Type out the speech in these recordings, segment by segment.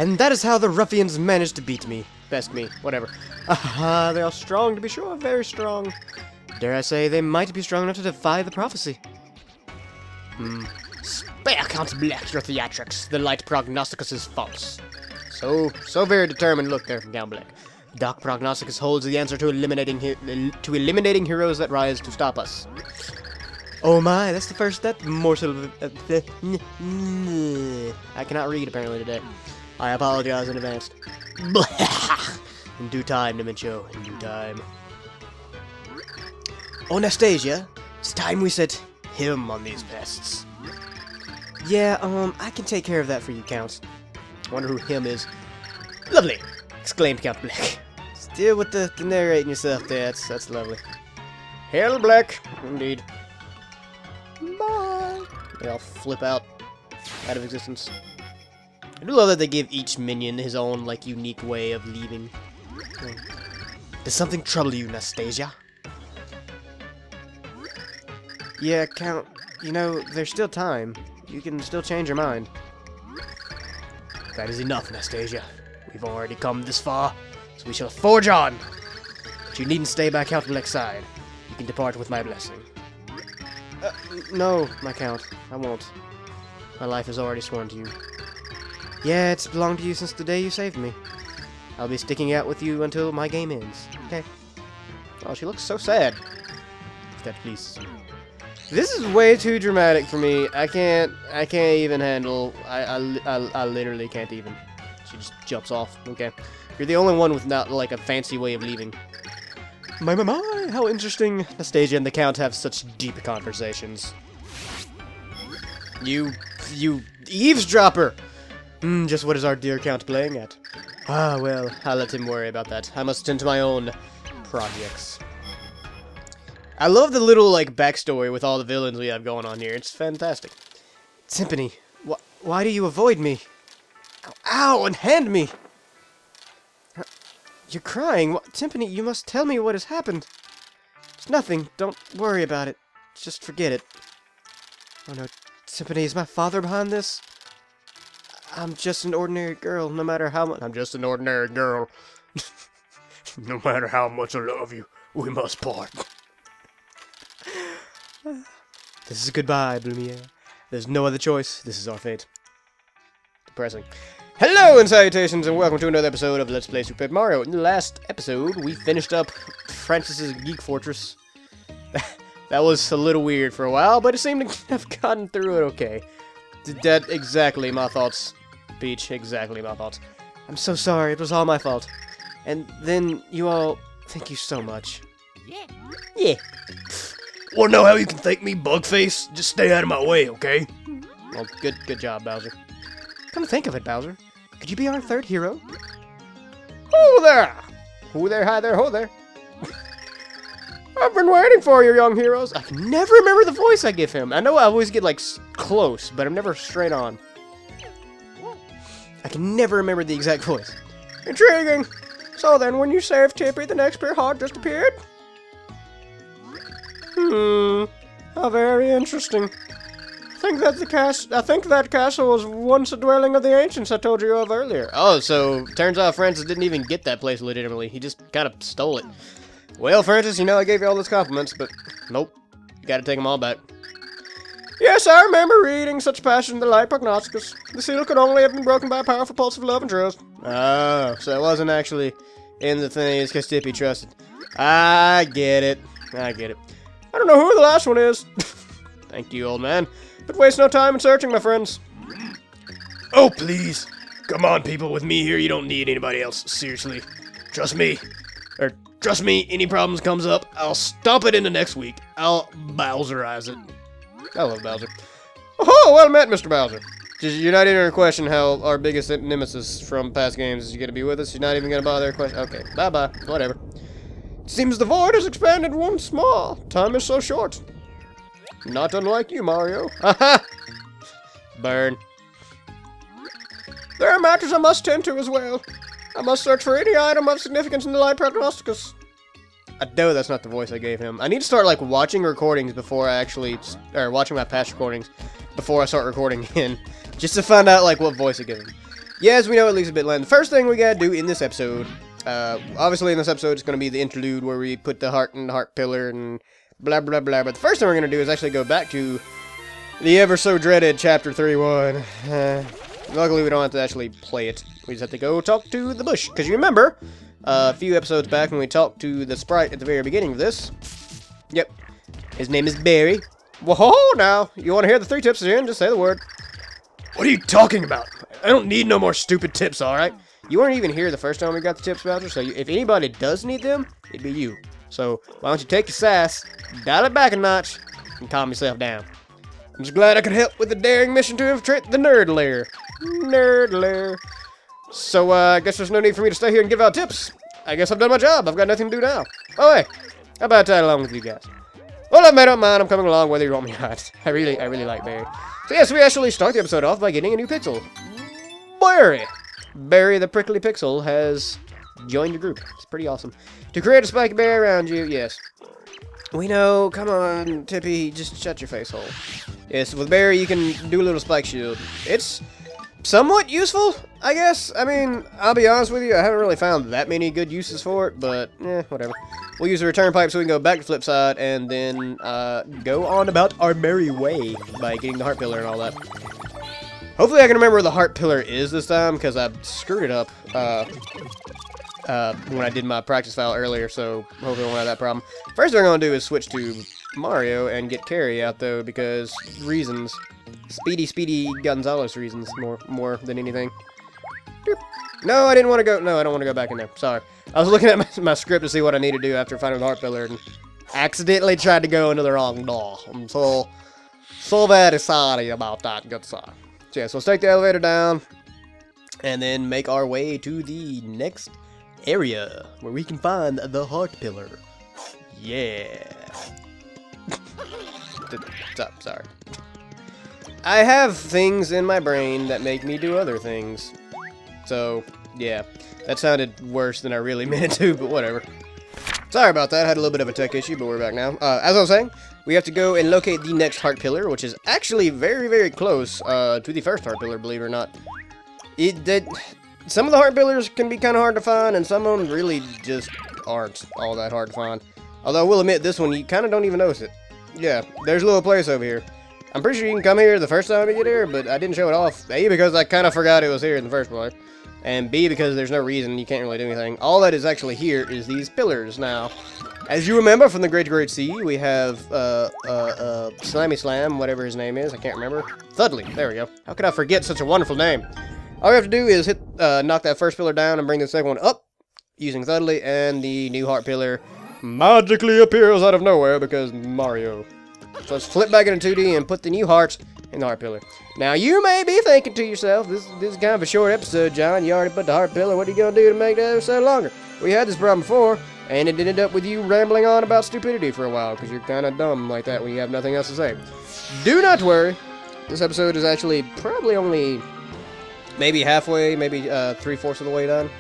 And that is how the ruffians managed to beat me. Best me, whatever. Aha, they are strong to be sure, very strong. Dare I say, they might be strong enough to defy the prophecy. Spare Count Black your theatrics. The light prognosticus is false. So very determined look there from Count Black. Dark prognosticus holds the answer to eliminating heroes that rise to stop us. Oh my, that's the first morsel of I cannot read apparently today. I apologize in advance. In due time, Dimencio, in due time. Oh, Anastasia, it's time we set him on these pests. Yeah, I can take care of that for you, Count. Wonder who him is. Lovely! Exclaimed Count Black. Still with the narrating yourself there, that's lovely. Hell Black, indeed. Bye! They all flip out of existence. I do love that they give each minion his own, like, unique way of leaving. Does something trouble you, Anastasia? Yeah, Count, you know, there's still time. You can still change your mind. That is enough, Anastasia. We've already come this far, so we shall forge on. But you needn't stay by Count Black's side. You can depart with my blessing. No, my Count, I won't. My life is already sworn to you. Yeah, it's belonged to you since the day you saved me. I'll be sticking out with you until my game ends. Okay. Oh, she looks so sad. If that pleases you. This is way too dramatic for me. I can't even handle. I literally can't even. She just jumps off. Okay. You're the only one with not like a fancy way of leaving. My, how interesting. Anastasia and the Count have such deep conversations. You eavesdropper! Just what is our dear Count playing at? Ah, well, I'll let him worry about that. I must tend to my own projects. I love the little, like, backstory with all the villains we have going on here. It's fantastic. Timpani, why do you avoid me? Ow, unhand me! You're crying. Timpani, you must tell me what has happened. It's nothing. Don't worry about it. Just forget it. Oh no, Timpani, is my father behind this? I'm just an ordinary girl, no matter how much— I'm just an ordinary girl. No matter how much I love you, we must part. This is goodbye, Blumiere. There's no other choice. This is our fate. Depressing. Hello and salutations and welcome to another episode of Let's Play Super Paper Mario. In the last episode, we finished up Francis's Geek Fortress. That was a little weird for a while, but it seemed to have gotten through it okay. That exactly my thoughts, Peach. Exactly my thoughts. I'm so sorry. It was all my fault. And then you all, thank you so much. Yeah. Wanna know how you can thank me, Bugface? Just stay out of my way, okay? Well, good job, Bowser. Come to think of it, Bowser, could you be our third hero? Ho there! Ho there, hi there, ho there. I've been waiting for you, young heroes. I can never remember the voice I give him. I know I always get, like, close, but I'm never straight on. I can never remember the exact voice. Intriguing. So then, when you saved Tippy, the next pure heart just appeared? How very interesting. I think that castle was once a dwelling of the ancients I told you of earlier. Oh, so turns out Francis didn't even get that place legitimately. He just kind of stole it. Well, Francis, you know I gave you all those compliments, but nope. Gotta take them all back. Yes, I remember reading such passion in the light prognosticus. The seal could only have been broken by a powerful pulse of love and trust. Oh, so it wasn't actually in the thing, it's because Tippy trusted. I get it. I don't know who the last one is. Thank you, old man. But waste no time in searching, my friends. Oh, please. Come on, people, with me here, you don't need anybody else. Seriously. Trust me. Trust me, any problems comes up, I'll stomp it into next week. I'll Bowserize it. I love Bowser. Oh, well met, Mr. Bowser. You're not even going to question how our biggest nemesis from past games is going to be with us. You're not even going to bother question. Okay, bye-bye. Whatever. Seems the void has expanded once more. Time is so short. Not unlike you, Mario. Haha! Burn. There are matters I must tend to as well. I must search for any item of significance in the light prognosticus. I know that's not the voice I gave him. I need to start, like, watching recordings before I actually... Or watching my past recordings before I start recording again. Just to find out, like, what voice I give him. Yes, we know it leaves a bit lame. The first thing we gotta do in this episode, obviously in this episode it's gonna be the interlude where we put the heart in the heart pillar and blah blah blah, but the first thing we're gonna do is actually go back to the ever so dreaded Chapter 31. Luckily we don't have to actually play it. We just have to go talk to the bush. Because you remember, a few episodes back when we talked to the sprite at the very beginning of this. Yep. His name is Barry. Whoa, now, you want to hear the 3 tips again? Just say the word. What are you talking about? I don't need no more stupid tips, alright? You weren't even here the first time we got the tips, Bowser, so if anybody does need them, it'd be you. So, why don't you take your sass, dial it back a notch, and calm yourself down. I'm just glad I could help with the daring mission to infiltrate the nerd lair. Nerd lair. So, I guess there's no need for me to stay here and give out tips. I guess I've done my job. I've got nothing to do now. Oh, hey. How about I tag along with you guys? Well, I don't mind. I'm coming along whether you want me or not. I really like Barry. So, yes, we actually start the episode off by getting a new Pixl. Barry. Barry the prickly Pixl has joined your group. It's pretty awesome. To create a spiky berry around you, yes. We know. Come on, Tippy. Just shut your face hole. Yes, with Barry, you can do a little spike shield. It's somewhat useful, I guess. I mean, I'll be honest with you, I haven't really found that many good uses for it, but, whatever. We'll use the return pipe so we can go back to flip side and then go on about our merry way by getting the heart pillar and all that. Hopefully I can remember where the heart pillar is this time, because I screwed it up when I did my practice file earlier, so hopefully I won't have that problem. First thing I'm going to do is switch to Mario and get Carrie out, though, because reasons. Speedy Gonzalez reasons, more than anything. No, I didn't want to go. No, I don't want to go back in there. Sorry. I was looking at my script to see what I need to do after finding the heart pillar and accidentally tried to go into the wrong door. I'm so very sorry about that, good sir. So yeah, so let's take the elevator down and then make our way to the next area where we can find the heart pillar. Yeah. Stop, sorry. I have things in my brain that make me do other things. So, yeah. That sounded worse than I really meant to, but whatever. Sorry about that. I had a little bit of a tech issue, but we're back now. As I was saying, we have to go and locate the next heart pillar, which is actually very, very close to the first heart pillar, believe it or not. Some of the heart pillars can be kind of hard to find, and some of them really just aren't all that hard to find. Although I will admit, this one, you kind of don't even notice it. Yeah, there's a little place over here. I'm pretty sure you can come here the first time you get here, but I didn't show it off. A, because I kind of forgot it was here in the first place. And B, because there's no reason you can't really do anything. All that is actually here is these pillars. Now, as you remember from the Great Sea, we have, Slimy Slam, whatever his name is, I can't remember. Thudley, there we go. How could I forget such a wonderful name? All we have to do is knock that first pillar down and bring the second one up using Thudley, and the new heart pillar magically appears out of nowhere because Mario. So let's flip back into 2D and put the new hearts in the heart pillar. Now, you may be thinking to yourself, this is kind of a short episode, John. You already put the heart pillar. What are you going to do to make the episode longer? We had this problem before, and it ended up with you rambling on about stupidity for a while, because you're kind of dumb like that when you have nothing else to say. Do not worry. This episode is actually probably only maybe halfway, maybe 3/4 of the way done.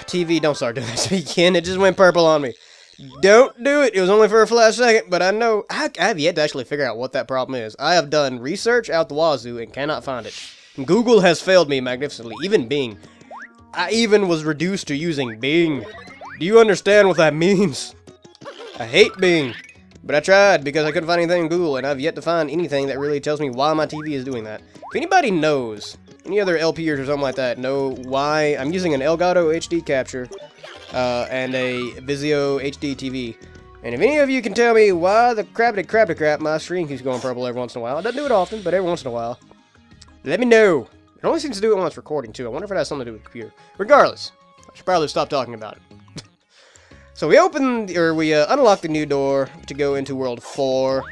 TV, don't start doing that to me again. It just went purple on me. Don't do it. It was only for a flash second, but I know I have yet to actually figure out what that problem is. I have done research out the wazoo and cannot find it. Google has failed me magnificently. Even Bing. I even was reduced to using Bing. Do you understand what that means? I hate Bing. But I tried because I couldn't find anything in Google, and I've yet to find anything that really tells me why my TV is doing that. If anybody knows, any other LPers or something like that, know why I'm using an Elgato HD capture and a Vizio HD TV. And if any of you can tell me why the crap my screen keeps going purple every once in a while, it doesn't do it often, but every once in a while, let me know. It only seems to do it when it's recording, too. I wonder if it has something to do with the computer. Regardless, I should probably stop talking about it. So we unlock the new door to go into World 4.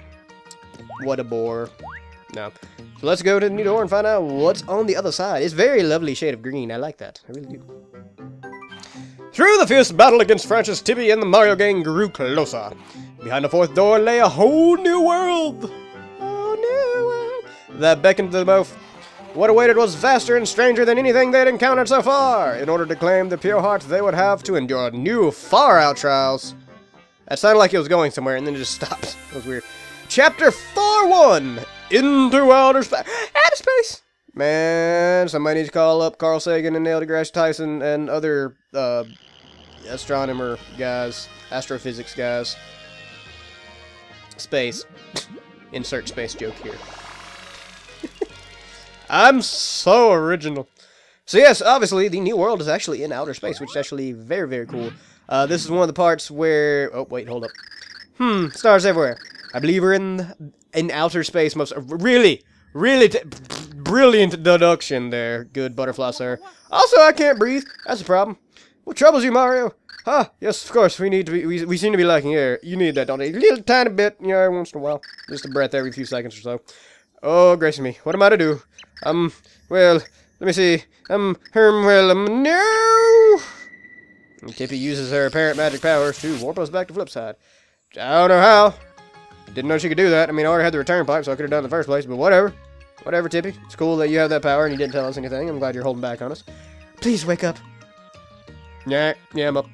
What a bore. No. So let's go to the new door and find out what's on the other side. It's a very lovely shade of green. I like that. I really do. Through the fierce battle against Francis, Tibby, and the Mario gang grew closer. Behind the fourth door lay a whole new world. A new world that beckoned to them both. What awaited was vaster and stranger than anything they'd encountered so far. In order to claim the pure heart, they would have to endure new, far-out trials. That sounded like it was going somewhere, and then it just stopped. It was weird. Chapter 4-1, Into Outer Space. Outer Space! Man, somebody needs to call up Carl Sagan and Neil deGrasse Tyson and other astronomer guys, astrophysics guys. Space. Insert space joke here. I'm so original. So yes, obviously, the new world is actually in outer space, which is actually very, very cool. This is one of the parts where... Oh, wait, hold up. Stars everywhere. I believe we're in outer space most... Really brilliant deduction there, good butterfly, sir. Also, I can't breathe. That's a problem. What troubles you, Mario? Huh? Yes, of course. We seem to be lacking air. You need that, don't you? A little tiny bit, you know, every once in a while. Just a breath every few seconds or so. Oh, gracious me. What am I to do? Well, let me see. No! And Tippy uses her apparent magic powers to warp us back to Flipside. I don't know how. Didn't know she could do that. I mean, I already had the return pipe, so I could have done it in the first place, but whatever. Whatever, Tippy. It's cool that you have that power and you didn't tell us anything. I'm glad you're holding back on us. Please wake up. Yeah, I'm up.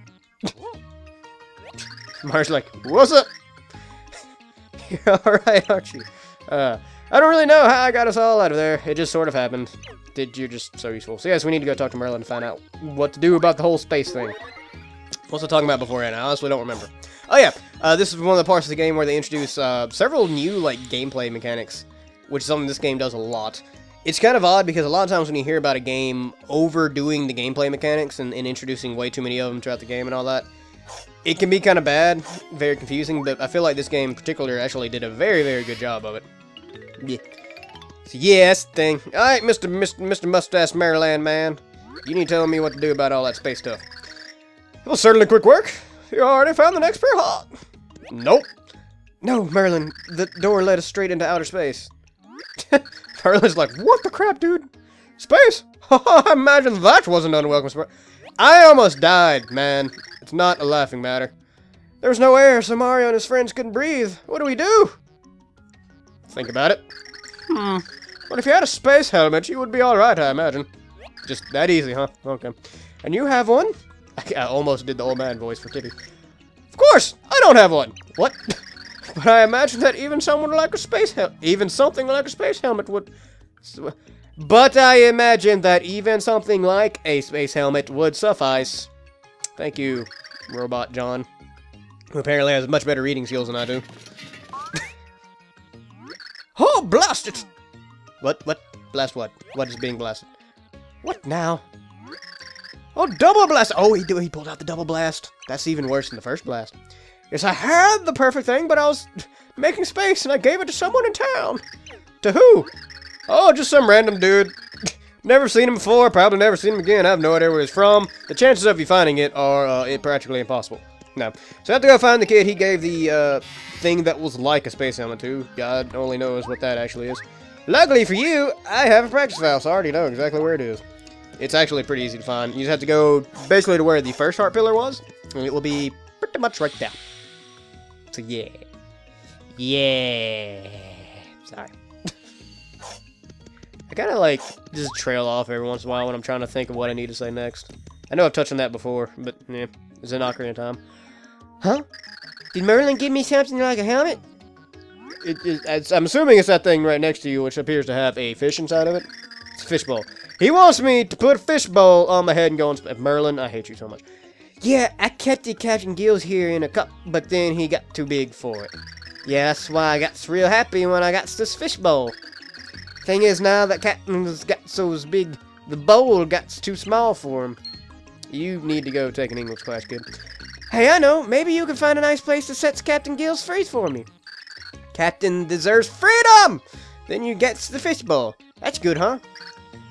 Mario's like, what's up? You're alright, aren't you? I don't really know how I got us all out of there. It just sort of happened. You're just so useful. So yes, we need to go talk to Merlon and find out what to do about the whole space thing. What's I talking about beforehand? I honestly don't remember. Oh yeah, this is one of the parts of the game where they introduce several new like gameplay mechanics, which is something this game does a lot. It's kind of odd because a lot of times when you hear about a game overdoing the gameplay mechanics and introducing way too many of them throughout the game and all that, it can be kind of bad, very confusing, but I feel like this game in particular actually did a very, very good job of it. Yeah. So yeah, that's the thing. Alright, Mr. Mustache Maryland man. You need to tell me what to do about all that space stuff. Well, certainly quick work. You already found the next pair hot. Nope. No, Merlon, the door led us straight into outer space. Merlin's like, what the crap, dude? Space? I imagine that wasn't unwelcome surprise. I almost died, man. It's not a laughing matter. There was no air, so Mario and his friends couldn't breathe. What do we do? Think about it. But if you had a space helmet, you would be alright, I imagine. Just that easy, huh? Okay. And you have one? I almost did the old man voice for Tippy. Of course! I don't have one! What? But I imagine that even something like a space helmet would... But I imagine that even something like a space helmet would suffice. Thank you, Robot John. Who apparently has much better reading skills than I do. Oh, blast it! What? Blast what? What is being blasted? What now? Oh, double blast! Oh, he pulled out the double blast. That's even worse than the first blast. Yes, I had the perfect thing, but I was making space and I gave it to someone in town. To who? Oh, just some random dude. Never seen him before, probably never seen him again. I have no idea where he's from. The chances of you finding it are practically impossible. No. So I have to go find the kid he gave the thing that was like a space helmet to. God only knows what that actually is. Luckily for you, I have a practice file, so I already know exactly where it is. It's actually pretty easy to find. You just have to go basically to where the first heart pillar was, and it will be pretty much right there. So yeah. Yeah. Sorry. I kind of like just trail off every once in a while when I'm trying to think of what I need to say next. I know I've touched on that before, but yeah, it's an Ocarina of Time. Huh? Did Merlin give me something like a helmet? I'm assuming it's that thing right next to you, which appears to have a fish inside of it. It's a fishbowl. He wants me to put a fishbowl on my head and go and... Merlin, I hate you so much. Yeah, I kept Captain Gills here in a cup, but then he got too big for it. Yeah, that's why I got real happy when I got this fishbowl. Thing is, now that Captain's got so big, the bowl got too small for him. You need to go take an English class, kid. Hey, I know. Maybe you can find a nice place to set Captain Gills free for me. Captain deserves freedom! Then you get the fishbowl. That's good, huh?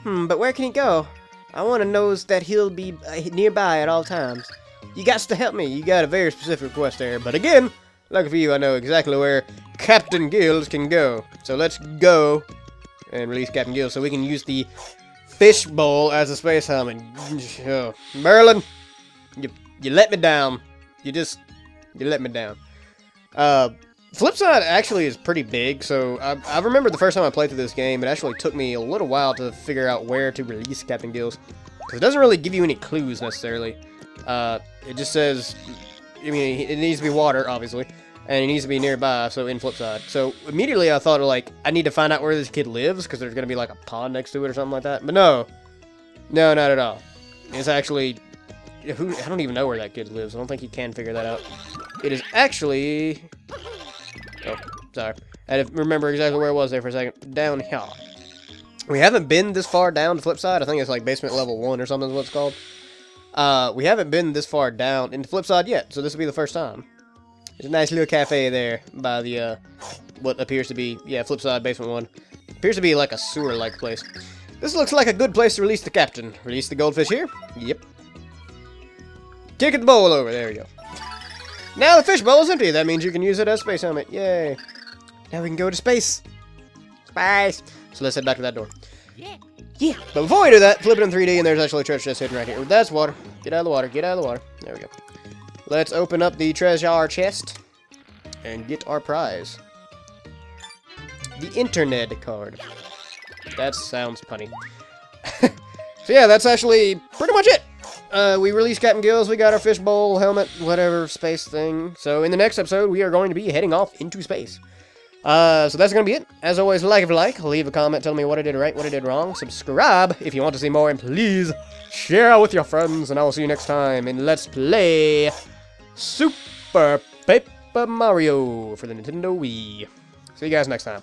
But where can he go? I want to know that he'll be nearby at all times. You got to help me. You got a very specific request there. But again, lucky for you, I know exactly where Captain Gills can go. So let's go and release Captain Gills so we can use the fishbowl as a space helmet. Oh, Merlin, you let me down. You let me down. Flipside actually is pretty big, so I remember the first time I played through this game, it actually took me a little while to figure out where to release Captain Gills. Because it doesn't really give you any clues, necessarily. It just says, I mean, it needs to be water, obviously. And he needs to be nearby, so in Flipside. So immediately I thought, like, I need to find out where this kid lives, because there's going to be, like, a pond next to it or something like that. But no. No, not at all. It's actually... I don't even know where that kid lives. I don't think he can figure that out. It is actually... Oh, sorry. I had to remember exactly where it was there for a second. Down here. We haven't been this far down to Flipside. I think it's, like, basement level 1 or something is what it's called. We haven't been this far down into Flipside yet, so this will be the first time. There's a nice little cafe there by the, what appears to be, yeah, Flipside Basement 1. Appears to be like a sewer-like place. This looks like a good place to release the captain. Release the goldfish here? Yep. Kick the bowl over. There we go. Now the fish bowl is empty. That means you can use it as space helmet. Yay. Now we can go to space. Space. So let's head back to that door. Yeah. Yeah. But before we do that, flip it in 3D and there's actually a treasure chest hidden right here. That's water. Get out of the water. Get out of the water. There we go. Let's open up the treasure chest and get our prize. The internet card. That sounds punny. So yeah, that's actually pretty much it. We released Captain Gills, we got our fishbowl, helmet, whatever, space thing. So in the next episode, we are going to be heading off into space. So that's going to be it. As always, like if you like, leave a comment, tell me what I did right, what I did wrong. Subscribe if you want to see more, and please share with your friends. And I will see you next time in Let's Play Super Paper Mario for the Nintendo Wii. See you guys next time.